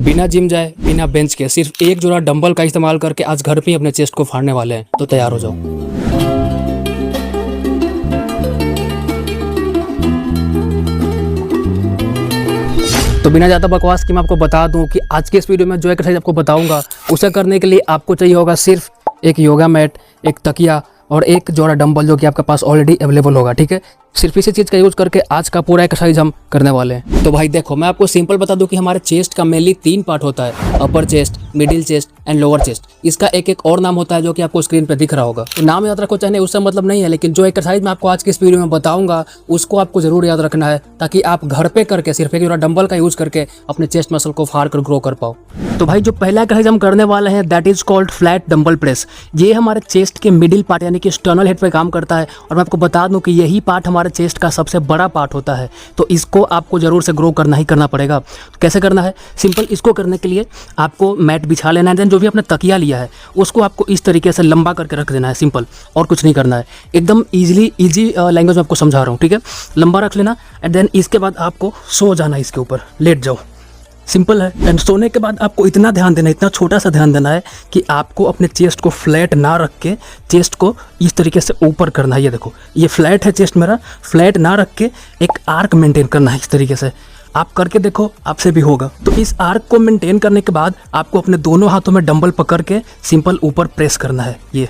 बिना जिम जाए बिना बेंच के सिर्फ एक जोड़ा डंबल का इस्तेमाल करके आज घर पे ही अपने चेस्ट को फाड़ने वाले हैं, तो तैयार हो जाओ। तो बिना ज़्यादा बकवास की मैं आपको बता दूं कि आज के इस वीडियो में जो एक्सरसाइज आपको बताऊंगा उसे करने के लिए आपको चाहिए होगा सिर्फ एक योगा मैट, एक तकिया और एक जोड़ा डंबल जो कि आपके पास ऑलरेडी अवेलेबल होगा। ठीक है, सिर्फ इसी चीज़ का यूज़ करके आज का पूरा एक्सरसाइज हम करने वाले हैं। तो भाई देखो, मैं आपको सिंपल बता दूं कि हमारे चेस्ट का मेनली 3 पार्ट होता है, अपर chest, middle chest and lower chest. इसका एक एक और नाम होता है जो कि आपको स्क्रीन पे दिख रहा होगा। तो नाम याद रखो चाहे नहीं, उससे मतलब नहीं है, लेकिन जो एक्सरसाइज मैं आपको आज की इस वीडियो में बताऊंगा उसको आपको जरूर याद रखना है, ताकि आप घर पे करके सिर्फ एक जोड़ा डंबल का यूज़ करके अपने चेस्ट मसल को फाड़ कर ग्रो कर पाओ। तो भाई जो पहला एक्सरसाइज हम करने वाले हैं that is called flat dumbbell press. ये हमारे चेस्ट के मिडिल पार्ट यानी कि स्टर्नल हेड पे काम करता है, और मैं आपको बता दूं कि यही पार्ट हमारे चेस्ट का सबसे बड़ा पार्ट होता है। तो इसको आपको जरूर से ग्रो करना ही करना पड़ेगा। तो कैसे करना है? सिंपल, इसको करने के लिए आपको मैट बिछा लेना है, देन जो भी आपने तकिया लिया है उसको आपको इस तरीके से लंबा करके रख देना है। सिंपल, और कुछ नहीं करना है। एकदम इजी लैंग्वेज में आपको समझा रहा हूँ। ठीक है, लंबा रख लेना एंड देन इसके बाद आपको सो जाना, इसके ऊपर लेट जाओ। सिंपल है। एंड सोने के बाद आपको इतना ध्यान देना है, इतना छोटा सा ध्यान देना है कि आपको अपने चेस्ट को फ्लैट ना रख के चेस्ट को इस तरीके से ऊपर करना है। ये देखो, ये फ्लैट है चेस्ट मेरा, फ्लैट ना रख के एक आर्क मेंटेन करना है इस तरीके से। आप करके देखो, आपसे भी होगा। तो इस आर्क को मेंटेन करने के बाद आपको अपने दोनों हाथों में डंबल पकड़ के सिंपल ऊपर प्रेस करना है। ये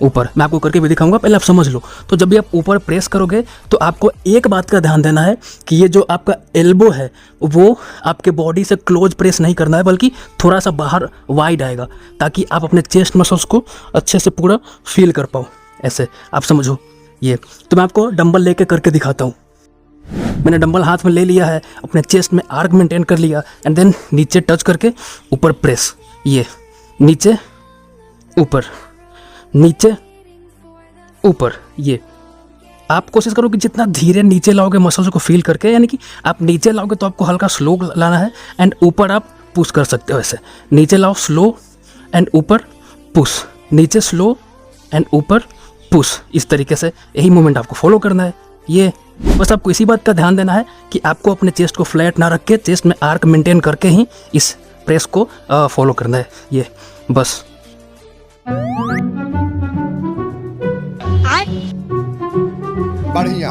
ऊपर मैं आपको करके भी दिखाऊंगा, पहले आप समझ लो। तो जब भी आप ऊपर प्रेस करोगे तो आपको एक बात का ध्यान देना है कि ये जो आपका एल्बो है वो आपके बॉडी से क्लोज प्रेस नहीं करना है, बल्कि थोड़ा सा बाहर वाइड आएगा, ताकि आप अपने चेस्ट मसल्स को अच्छे से पूरा फील कर पाओ। ऐसे आप समझो ये। तो मैं आपको डंबल लेके करके दिखाता हूँ। मैंने डंबल हाथ में ले लिया है, अपने चेस्ट में आर्क मेंटेन कर लिया एंड देन नीचे टच करके ऊपर प्रेस। ये नीचे ऊपर, नीचे ऊपर। ये आप कोशिश करो कि जितना धीरे नीचे लाओगे मसल्स को फील करके, यानी कि आप नीचे लाओगे तो आपको हल्का स्लो लाना है एंड ऊपर आप पुश कर सकते हो। ऐसे नीचे लाओ स्लो एंड ऊपर पुश, नीचे स्लो एंड ऊपर पुश। इस तरीके से यही मूवमेंट आपको फॉलो करना है। ये बस आपको इसी बात का ध्यान देना है कि आपको अपने चेस्ट को फ्लैट ना रख के चेस्ट में आर्क मेंटेन करके ही इस प्रेस को फॉलो करना है। ये बस। बढ़िया।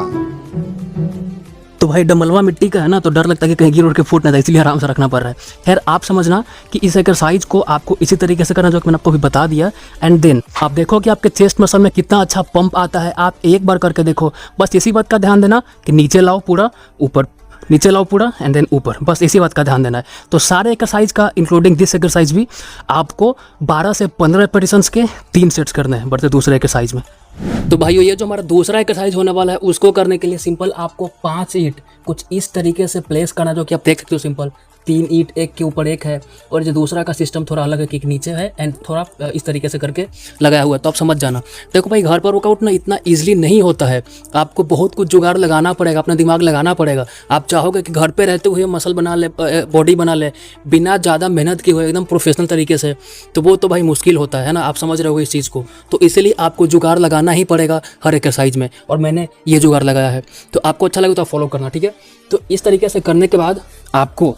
तो भाई डंबलवा मिट्टी का है ना, तो डर लगता है कि कहीं गिर उड़ के फूट ना जाए, इसलिए आराम से रखना पड़ रहा है। खैर आप समझना कि इस एक्सरसाइज को आपको इसी तरीके से करना जो कि मैंने आपको भी बता दिया। एंड देन आप देखो कि आपके चेस्ट मसल में कितना अच्छा पंप आता है। आप एक बार करके देखो। बस इसी बात का ध्यान देना कि नीचे लाओ पूरा, ऊपर, नीचे लाओ पूरा एंड देन ऊपर। बस इसी बात का ध्यान देना है। तो सारे एक्सरसाइज का इंक्लूडिंग दिस एक्सरसाइज भी आपको 12 से 15 रेपिटेशंस के 3 सेट्स करने हैं बढ़ते दूसरे एक्सरसाइज में। तो भाइयों, ये जो हमारा दूसरा एक्सरसाइज होने वाला है उसको करने के लिए सिंपल आपको 5 ईंट कुछ इस तरीके से प्लेस करना, जो कि आप देख सकते हो। सिंपल 3 ईंट एक के ऊपर एक है, और जो दूसरा का सिस्टम थोड़ा अलग है कि एक नीचे है एंड थोड़ा इस तरीके से करके लगाया हुआ है। तो आप समझ जाना। देखो भाई, घर पर वर्कआउट ना इतना ईजिली नहीं होता है। आपको बहुत कुछ जुगाड़ लगाना पड़ेगा, अपना दिमाग लगाना पड़ेगा। आप चाहोगे कि घर पे रहते हुए मसल बना ले, बॉडी बना ले, बिना ज़्यादा मेहनत किए हुए एकदम प्रोफेशनल तरीके से, तो वो तो भाई मुश्किल होता है ना। आप समझ रहे हो इस चीज़ को। तो इसीलिए आपको जुगाड़ लगाना ही पड़ेगा हर एक्सरसाइज में, और मैंने ये जुगाड़ लगाया है। तो आपको अच्छा लगे तो आप फॉलो करना, ठीक है। तो इस तरीके से करने के बाद आपको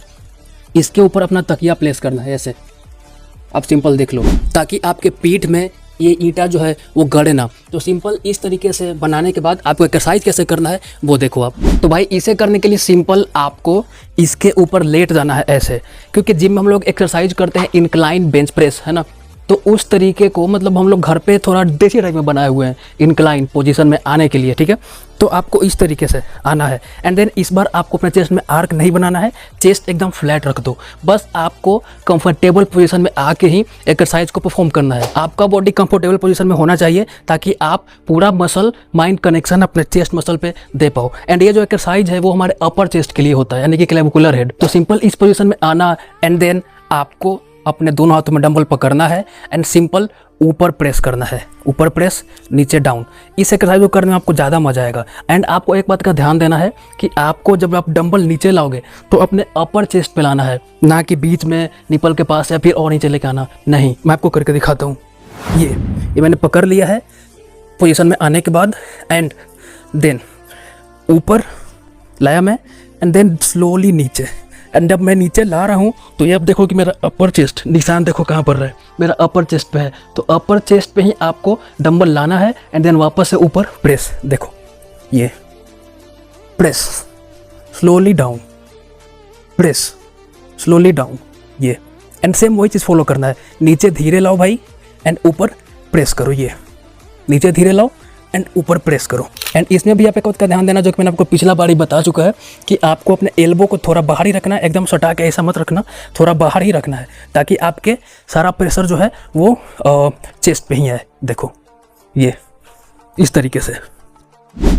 इसके ऊपर अपना तकिया प्लेस करना है। ऐसे आप सिंपल देख लो, ताकि आपके पीठ में ये ईंटा जो है वो गड़े ना। तो सिंपल इस तरीके से बनाने के बाद आपको एक्सरसाइज कैसे करना है वो देखो आप। तो भाई इसे करने के लिए सिंपल आपको इसके ऊपर लेट जाना है ऐसे, क्योंकि जिम में हम लोग एक्सरसाइज करते हैं इंक्लाइन बेंच प्रेस, है ना। तो उस तरीके को मतलब हम लोग घर पे थोड़ा देसी टाइप में बनाए हुए हैं इंक्लाइन पोजीशन में आने के लिए, ठीक है। तो आपको इस तरीके से आना है एंड देन इस बार आपको अपने चेस्ट में आर्क नहीं बनाना है, चेस्ट एकदम फ्लैट रख दो। बस आपको कंफर्टेबल पोजीशन में आके ही एक्सरसाइज को परफॉर्म करना है। आपका बॉडी कंफर्टेबल पोजीशन में होना चाहिए, ताकि आप पूरा मसल माइंड कनेक्शन अपने चेस्ट मसल पे दे पाओ। एंड ये जो एक्सरसाइज है वो हमारे अपर चेस्ट के लिए होता है, यानी कि क्लेविकुलर हेड। तो सिंपल इस पोजीशन में आना एंड देन आपको अपने दोनों हाथों में डंबल पकड़ना है एंड सिंपल ऊपर प्रेस करना है। ऊपर प्रेस, नीचे डाउन। इस एक्सरसाइज को करने में आपको ज़्यादा मजा आएगा। एंड आपको एक बात का ध्यान देना है कि आपको जब आप डंबल नीचे लाओगे तो अपने अपर चेस्ट पे लाना है, ना कि बीच में निपल के पास या फिर और नीचे लेके आना नहीं। मैं आपको करके दिखाता हूँ। ये मैंने पकड़ लिया है पोजीशन में आने के बाद एंड देन ऊपर लाया मैं एंड देन स्लोली नीचे एंड जब मैं नीचे ला रहा हूँ तो ये अब देखो कि मेरा अपर चेस्ट, निशान देखो कहाँ पर है, मेरा अपर चेस्ट पे है। तो अपर चेस्ट पे ही आपको डंबल लाना है एंड देन वापस से ऊपर प्रेस, देखो ये press, slowly down, press, slowly down, ये। एंड सेम वही चीज़ फॉलो करना है, नीचे धीरे लाओ भाई एंड ऊपर प्रेस करो, ये नीचे धीरे लाओ एंड ऊपर प्रेस करो। एंड इसमें भी आप एक बात का ध्यान देना जो कि मैंने आपको पिछला बार ही बता चुका है कि आपको अपने एल्बो को थोड़ा बाहर ही रखना है, एकदम सटा के ऐसा मत रखना, थोड़ा बाहर ही रखना है ताकि आपके सारा प्रेशर जो है वो चेस्ट पे ही है। देखो ये इस तरीके से,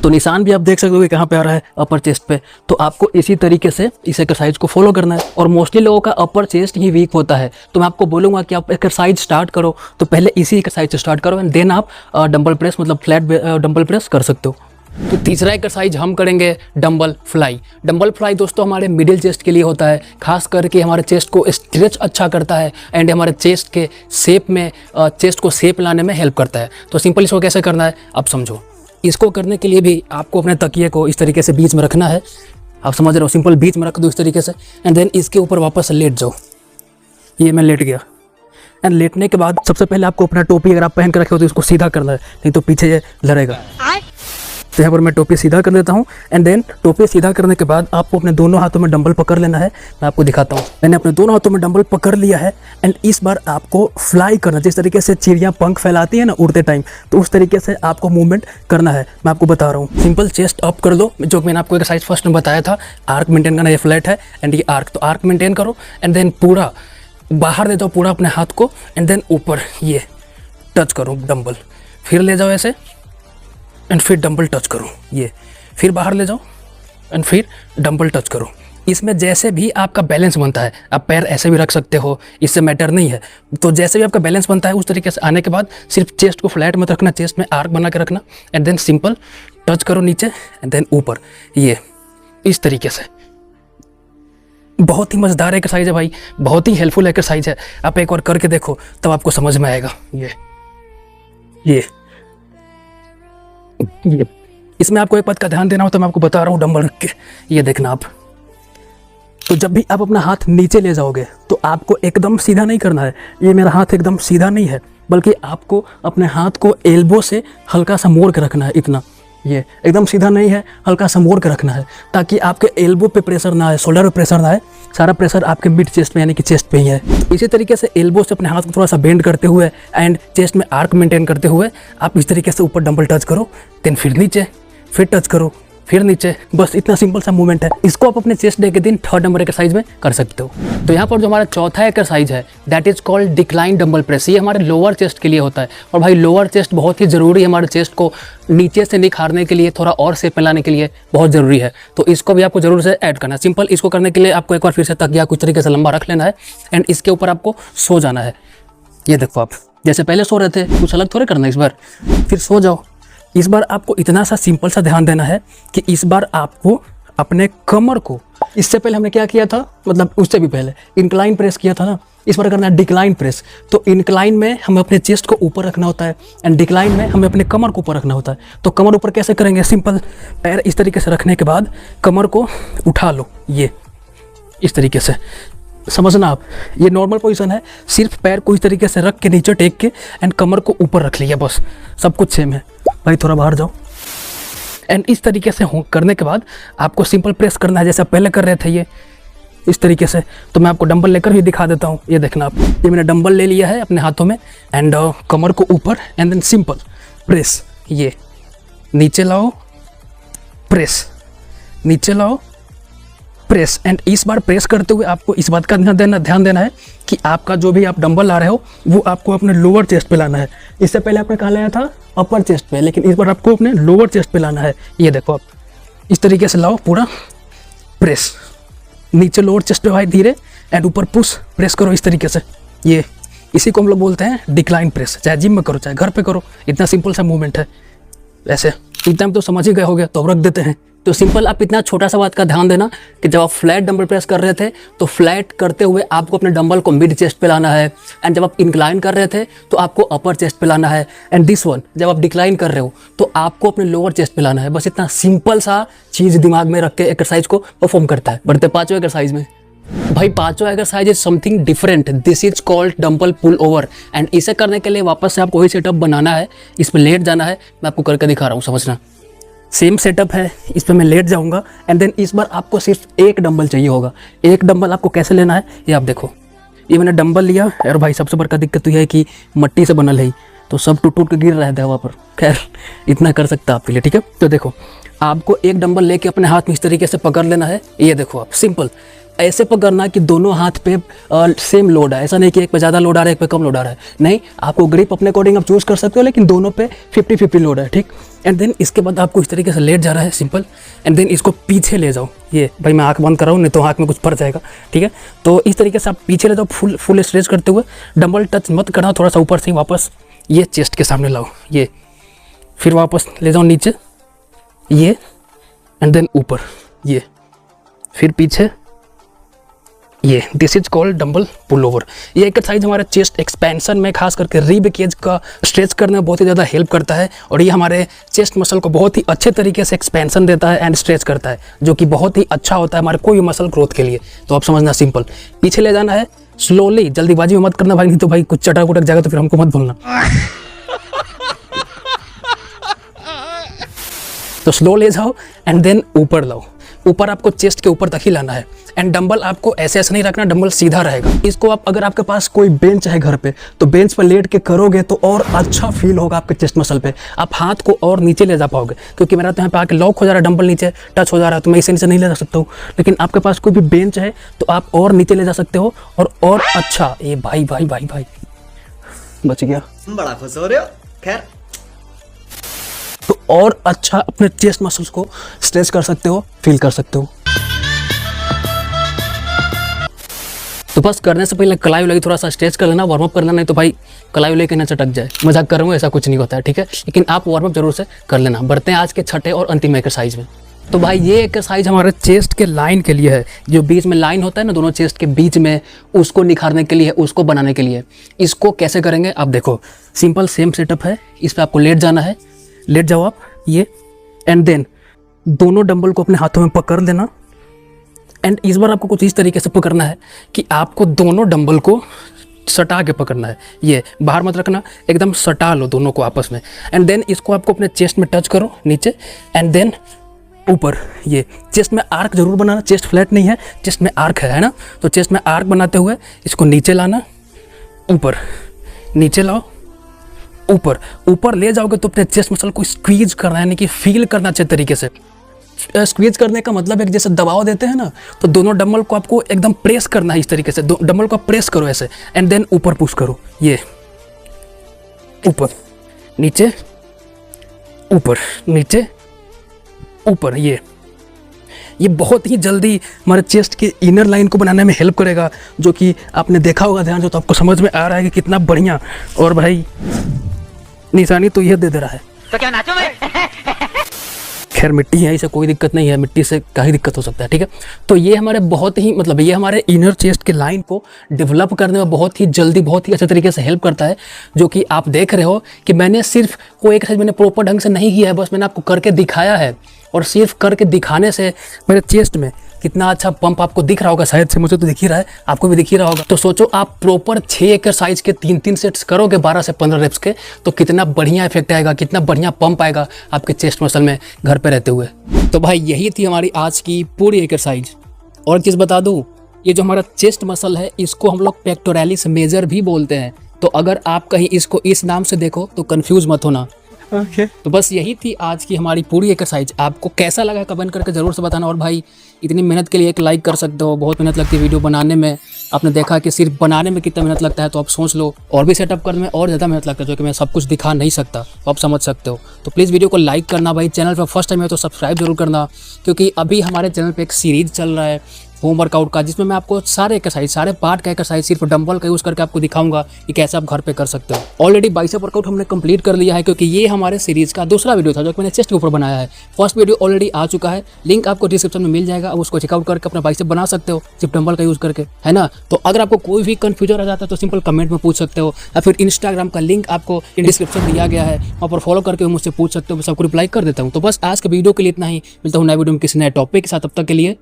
तो निशान भी आप देख सकते हो कि कहाँ पे आ रहा है, अपर चेस्ट पे। तो आपको इसी तरीके से इस एक्सरसाइज को फॉलो करना है। और मोस्टली लोगों का अपर चेस्ट ही वीक होता है, तो मैं आपको बोलूँगा कि आप एक्सरसाइज स्टार्ट करो तो पहले इसी एक्सरसाइज से स्टार्ट करो एंड देन आप डंबल प्रेस मतलब फ्लैट डंबल प्रेस कर सकते हो। तो तीसरा एक्सरसाइज हम करेंगे डंबल फ्लाई। डंबल फ्लाई दोस्तों हमारे मिडिल चेस्ट के लिए होता है, खास करके हमारे चेस्ट को स्ट्रेच अच्छा करता है एंड हमारे चेस्ट के शेप में चेस्ट को शेप लाने में हेल्प करता है। तो सिंपल इसको कैसे करना है आप समझो। इसको करने के लिए भी आपको अपने तकिए को इस तरीके से बीच में रखना है, आप समझ रहे हो, सिंपल बीच में रख दो इस तरीके से एंड देन इसके ऊपर वापस से लेट जाओ। ये मैं लेट गया एंड लेटने के बाद सबसे पहले आपको अपना टोपी अगर आप पहन कर रखे हो तो इसको सीधा करना है, नहीं तो पीछे ये लड़ेगा। तो यहाँ पर मैं टोपी सीधा कर देता हूँ एंड देन टोपी सीधा करने के बाद आपको अपने दोनों हाथों में डंबल पकड़ लेना है। मैं आपको दिखाता हूँ, मैंने अपने दोनों हाथों में डंबल पकड़ लिया है एंड इस बार आपको फ्लाई करना, जिस तरीके से चिड़िया पंख फैलाती है ना उड़ते टाइम, तो उस तरीके से आपको मूवमेंट करना है। मैं आपको बता रहा हूँ, सिंपल चेस्ट अप कर लो, जो मैंने आपको एक्सरसाइज फर्स्ट में बताया था, आर्क मेंटेन करना, ये फ्लैट है एंड ये आर्क, तो आर्क मेंटेन करो एंड देन पूरा बाहर दे दो पूरा अपने हाथ को एंड देन ऊपर ये टच करो डंबल, फिर ले जाओ ऐसे एंड फिर डंबल टच करो, ये फिर बाहर ले जाओ एंड फिर डंबल टच करो। इसमें जैसे भी आपका बैलेंस बनता है, आप पैर ऐसे भी रख सकते हो, इससे मैटर नहीं है। तो जैसे भी आपका बैलेंस बनता है उस तरीके से आने के बाद सिर्फ चेस्ट को फ्लैट मत रखना, चेस्ट में आर्क बना के रखना एंड देन सिंपल टच करो नीचे एंड देन ऊपर, ये इस तरीके से। बहुत ही मज़ेदार एक्सरसाइज है भाई, बहुत ही हेल्पफुल एक्सरसाइज है। आप एक बार करके देखो तब आपको समझ में आएगा। ये इसमें आपको एक बात का ध्यान देना हो तो मैं आपको बता रहा हूँ, डंबल रख के ये देखना आप। तो जब भी आप अपना हाथ नीचे ले जाओगे तो आपको एकदम सीधा नहीं करना है, ये मेरा हाथ एकदम सीधा नहीं है, बल्कि आपको अपने हाथ को एल्बो से हल्का सा मोड़ के रखना है, इतना, ये एकदम सीधा नहीं है, हल्का सा मोड़ के रखना है ताकि आपके एल्बो पे प्रेशर ना आए, शोल्डर पे प्रेशर ना आए, सारा प्रेशर आपके मिड चेस्ट में यानी कि चेस्ट पे ही है। इसी तरीके से एल्बो से अपने हाथ को थोड़ा सा बेंड करते हुए एंड चेस्ट में आर्क मेंटेन करते हुए आप इस तरीके से ऊपर डंबल टच करो, देन फिर नीचे, फिर टच करो, फिर नीचे, बस इतना सिंपल सा मूवमेंट है। इसको आप अपने चेस्ट डे के दिन थर्ड नंबर एक्सरसाइज में कर सकते हो। तो यहाँ पर जो हमारा चौथा एक्सरसाइज है that is called decline dumbbell press. ये हमारे लोअर चेस्ट के लिए होता है और भाई लोअर चेस्ट बहुत ही ज़रूरी है, हमारे चेस्ट को नीचे से निखारने के लिए, थोड़ा और शेप में लाने के लिए बहुत ज़रूरी है। तो इसको भी आपको जरूर से ऐड करना है। सिंपल इसको करने के लिए आपको एक बार फिर से तकिया कुछ तरीके से लंबा रख लेना है एंड इसके ऊपर आपको सो जाना है। ये देखो आप जैसे पहले सो रहे थे, कुछ अलग थोड़े करना, इस बार फिर सो जाओ। इस बार आपको इतना सा सिंपल सा ध्यान देना है कि इस बार आपको अपने कमर को, इससे पहले हमने क्या किया था, मतलब उससे भी पहले इंक्लाइन प्रेस किया था ना, इस बार करना है डिक्लाइन प्रेस। तो इंक्लाइन में हमें अपने चेस्ट को ऊपर रखना होता है एंड डिक्लाइन में हमें अपने कमर को ऊपर रखना होता है। तो कमर ऊपर कैसे करेंगे, सिंपल पैर इस तरीके से रखने के बाद कमर को उठा लो, ये इस तरीके से, समझना आप, ये नॉर्मल पोजीशन है, सिर्फ पैर को इस तरीके से रख के नीचे टेक के एंड कमर को ऊपर रख लिया, बस सब कुछ सेम है। भाई थोड़ा बाहर जाओ एंड इस तरीके से करने के बाद आपको सिंपल प्रेस करना है जैसे आप पहले कर रहे थे, ये इस तरीके से। तो मैं आपको डंबल लेकर भी दिखा देता हूँ, ये देखना आप, ये मैंने डंबल ले लिया है अपने हाथों में एंड कमर को ऊपर एंड देन सिंपल प्रेस, ये नीचे लाओ, प्रेस, नीचे लाओ, प्रेस। एंड इस बार प्रेस करते हुए आपको इस बात का ध्यान देना है कि आपका जो भी आप डंबल ला रहे हो वो आपको अपने लोअर चेस्ट पे लाना है। इससे पहले आपने कहाँ लाया था, अपर चेस्ट पे, लेकिन इस बार आपको अपने लोअर चेस्ट पे लाना है। ये देखो आप इस तरीके से लाओ, पूरा प्रेस, नीचे लोअर चेस्ट पे भाई धीरे एंड ऊपर पुश, प्रेस करो इस तरीके से। ये इसी को हम लोग बोलते हैं डिक्लाइन प्रेस। चाहे जिम में करो चाहे घर पे करो, इतना सिंपल सा मूवमेंट है। वैसे इतना तो समझ ही गए होगे, तो अब रख देते हैं। तो सिंपल आप इतना छोटा सा बात का ध्यान देना कि जब आप फ्लैट डंबल प्रेस कर रहे थे तो फ्लैट करते हुए आपको अपने डंबल को मिड चेस्ट पे लाना है एंड जब आप इंक्लाइन कर रहे थे तो आपको अपर चेस्ट पे लाना है एंड दिस वन जब आप डिक्लाइन कर रहे हो तो आपको अपने लोअर चेस्ट पे लाना है। बस इतना सिंपल सा चीज़ दिमाग में रख के एक्सरसाइज को परफॉर्म करता है। बढ़ते पांचवें एक्सरसाइज में। भाई पांचवा exercise is something different, this is called dumbbell pull over. And इसे करने के लिए वापस से आपको वही सेटअप बनाना है, इसमें लेट जाना है। मैं आपको करके दिखा रहा हूँ, समझना। सेम सेटअप है, इस पर मैं लेट जाऊँगा एंड देन इस बार आपको सिर्फ एक डंबल चाहिए होगा। एक डंबल आपको कैसे लेना है ये आप देखो। ये मैंने डंबल लिया और भाई सबसे बड़ा दिक्कत तो यह है कि मट्टी से बनल है तो सब टूट टूट के गिर रहे थे वहाँ पर। खैर इतना कर सकता आपके लिए, ठीक है। तो देखो आपको एक डंबल लेके अपने हाथ में इस तरीके से पकड़ लेना है। ये देखो आप सिंपल ऐसे पकड़ना कि दोनों हाथ पे सेम लोड है। ऐसा नहीं कि एक पे ज़्यादा लोड आ रहा है एक पे कम लोड आ रहा है, नहीं। आपको ग्रिप अपने अकॉर्डिंग आप चूज़ कर सकते हो, लेकिन दोनों पे 50-50 लोड है, ठीक। एंड देन इसके बाद आपको इस तरीके से लेट जा रहा है सिंपल। एंड देन इसको पीछे ले जाओ। ये भाई मैं आँख बंद कर रहा हूँ नहीं तो आँख में कुछ पड़ जाएगा, ठीक है। तो इस तरीके से आप पीछे ले जाओ, फुल स्ट्रेच करते हुए। डंबल टच मत करना, थोड़ा सा ऊपर से वापस ये चेस्ट के सामने लाओ, ये फिर वापस ले जाओ नीचे, ये एंड देन ऊपर, ये फिर पीछे, ये this is called dumbbell pull over. ये एक्सरसाइज हमारे चेस्ट एक्सपेंशन में, खास करके रिब केज का स्ट्रेच करने में बहुत ही ज़्यादा हेल्प करता है। और ये हमारे चेस्ट मसल को बहुत ही अच्छे तरीके से एक्सपेंशन देता है एंड स्ट्रेच करता है, जो कि बहुत ही अच्छा होता है हमारे कोई भी मसल ग्रोथ के लिए। तो आप समझना, सिंपल पीछे ले जाना है स्लोली, जल्दीबाजी में मत करना भाई, नहीं तो भाई कुछ चटक उटक जाएगा तो फिर हमको मत बोलना। तो स्लो ले जाओ एंड देन ऊपर लाओ। ऊपर आपको चेस्ट के ऊपर तक ही लाना है। एंड डंबल आपको ऐसे नहीं रखना, डंबल सीधा रहेगा। इसको आप अगर आपके पास कोई बेंच है घर पे तो बेंच पर लेट के करोगे तो और अच्छा फील होगा आपके चेस्ट मसल पे। आप हाथ को और नीचे ले जा पाओगे, क्योंकि मेरा तो यहाँ पे आके लॉक हो जा रहा है, डंबल नीचे टच हो जा रहा है, तो मैं इसे नीचे नहीं ले जा सकता हूँ। लेकिन आपके पास कोई भी बेंच है तो आप और नीचे ले जा सकते हो और अच्छा। ये भाई भाई भाई भाई बच गया, बड़ा खुश हो रहे हो। खैर तो और अच्छा अपने चेस्ट मसल्स को स्ट्रेच कर सकते हो, फील कर सकते हो। तो बस करने से पहले कलाई उलाई थोड़ा सा स्ट्रेच कर लेना, वार्म अप करना, नहीं तो भाई कलाई उलाई के ना चटक जाए। मजाक कर रहा हूँ, ऐसा कुछ नहीं होता है, ठीक है। लेकिन आप वार्म अप जरूर से कर लेना। बढ़ते हैं आज के छठे और अंतिम एक्सरसाइज में। तो भाई ये एक्सरसाइज हमारे चेस्ट के लाइन के लिए है। जो बीच में लाइन होता है ना दोनों चेस्ट के बीच में, उसको निखारने के लिए, उसको बनाने के लिए। इसको कैसे करेंगे आप देखो, सिंपल सेम सेटअप है। इस पर आपको लेट जाना है, लेट जाओ आप, ये एंड देन दोनों डंबल को अपने हाथों में पकड़ लेना। एंड इस बार आपको कुछ इस तरीके से पकड़ना है कि आपको दोनों डंबल को सटा के पकड़ना है। ये बाहर मत रखना, एकदम सटा लो दोनों को आपस में। एंड देन इसको आपको अपने चेस्ट में टच करो नीचे एंड देन ऊपर। ये चेस्ट में आर्क जरूर बनाना, चेस्ट फ्लैट नहीं है, चेस्ट में आर्क है ना। तो चेस्ट में आर्क बनाते हुए इसको नीचे लाना, ऊपर, नीचे लाओ, ऊपर। ऊपर ले जाओगे तो अपने चेस्ट मसल को स्क्वीज करना है, यानी कि फील करना अच्छे तरीके से। स्क्वीज करने का मतलब है कि जैसे दबाव देते हैं ना, तो दोनों डंबल को आपको एकदम प्रेस करना है इस तरीके से। डंबल को प्रेस करो ऐसे एंड देन ऊपर पुश करो। ये ऊपर नीचे, ऊपर नीचे, ऊपर। ये बहुत ही जल्दी हमारे चेस्ट के इनर लाइन को बनाने में हेल्प करेगा, जो कि आपने देखा होगा ध्यान से, तो आपको समझ में आ रहा है कि कितना बढ़िया। और भाई निशानी तो यह दे दे रहा है, तो क्या नाचो मैं? खैर मिट्टी है, इसे कोई दिक्कत नहीं है, मिट्टी से क्या ही दिक्कत हो सकता है, ठीक है। तो ये हमारे बहुत ही मतलब ये हमारे इनर चेस्ट के लाइन को डेवलप करने में बहुत ही जल्दी, बहुत ही अच्छे तरीके से हेल्प करता है। जो कि आप देख रहे हो कि मैंने सिर्फ कोई एक्सरसाइज मैंने प्रॉपर ढंग से नहीं किया है, बस मैंने आपको करके दिखाया है। और सिर्फ करके दिखाने से मेरे चेस्ट में कितना अच्छा पंप आपको दिख रहा होगा, शायद से मुझे तो दिख ही रहा है, आपको भी दिख ही रहा होगा। तो सोचो आप प्रॉपर 6 एक्सरसाइज के 3-3 सेट्स करोगे 12 से 15 रेप्स के, तो कितना बढ़िया इफेक्ट आएगा, कितना बढ़िया पंप आएगा आपके चेस्ट मसल में घर पे रहते हुए। तो भाई यही थी हमारी आज की पूरी एक्सरसाइज। और चीज़ बता दूँ, ये जो हमारा चेस्ट मसल है इसको हम लोग पेक्टोरालिस मेजर भी बोलते हैं। तो अगर आप कहीं इसको इस नाम से देखो तो कन्फ्यूज मत होना। तो बस यही थी आज की हमारी पूरी एक्सरसाइज। आपको कैसा लगा कमेंट करके ज़रूर से बताना। और भाई इतनी मेहनत के लिए एक लाइक कर सकते हो, बहुत मेहनत लगती है वीडियो बनाने में। आपने देखा कि सिर्फ बनाने में कितना मेहनत लगता है, तो आप सोच लो और भी सेटअप करने में और ज़्यादा मेहनत लगता है, जो कि मैं सब कुछ दिखा नहीं सकता, तो आप समझ सकते हो। तो प्लीज़ वीडियो को लाइक करना भाई, चैनल पर फर्स्ट टाइम है तो सब्सक्राइब जरूर करना, क्योंकि अभी हमारे चैनल पर एक सीरीज़ चल रहा है होम वर्कआउट का, जिसमें मैं आपको सारे एक्सरसाइज, सारे पार्ट का एक्सरसाइज सिर्फ डंबल का यूज़ करके आपको दिखाऊंगा कि कैसे आप घर पे कर सकते हो। ऑलरेडी बाइसेप वर्कआउट हमने कंप्लीट कर लिया है, क्योंकि ये हमारे सीरीज़ का दूसरा वीडियो था जो कि मैंने चेस्ट के ऊपर बनाया है। फर्स्ट वीडियो ऑलरेडी आ चुका है, लिंक आपको डिस्क्रिप्शन में मिल जाएगा, अब उसको चेकआउट करके अपना बाइसेप बना सकते हो सिर्फ डंबल का यूज़ करके, है ना। तो अगर आपको कोई भी कन्फ्यूजन रह जाता है तो सिंपल कमेंट में पूछ सकते हो, या फिर इंस्टाग्राम का लिंक आपको डिस्क्रिप्शन दिया गया है, वहाँ पर फॉलो करके मुझसे पूछ सकते हो, मैं सबको रिप्लाई कर देता हूँ। तो बस आज के वीडियो के लिए इतना ही, मिलता हूँ नए वीडियो में किसी नए टॉपिक के साथ। तब तक के लिए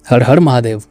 हर हर महादेव।